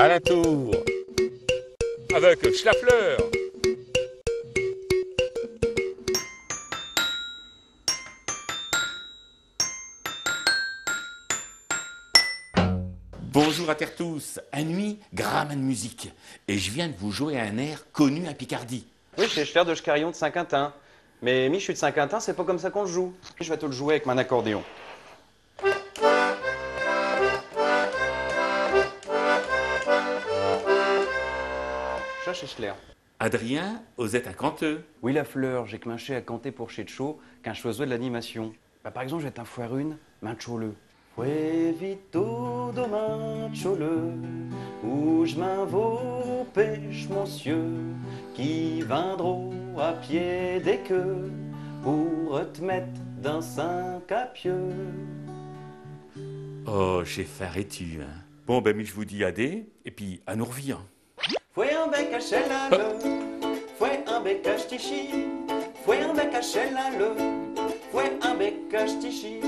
À la tour, avec Schlaffer. Bonjour à terre tous, à nuit, Graman Musique. Et je viens de vous jouer un air connu à Picardie. Oui, c'est Schler de Schcarion de Saint-Quentin. Mais Michu de Saint-Quentin, c'est pas comme ça qu'on le joue. Je vais te le jouer avec mon accordéon. Ça, c'est Schler. Adrien, osette à Canteux. Oui, la fleur, j'ai clenché à canter pour chez Tcho qu'un choiseau de l'animation. Par exemple, je vais t'infoire une, main tcholeux. Fue vito demain tcholeux, où je m'invaux pêche monsieur, qui viendront à pied des queues pour te mettre d'un cinq à pieux. Oh, j'ai faim et tu, hein. Bon, ben, mais je vous dis adé, et puis à nous reviens. Fue un bec à chelale, fue un bec à ch'tichi, fue un bec à chelale, fue un bec à ch'tichi.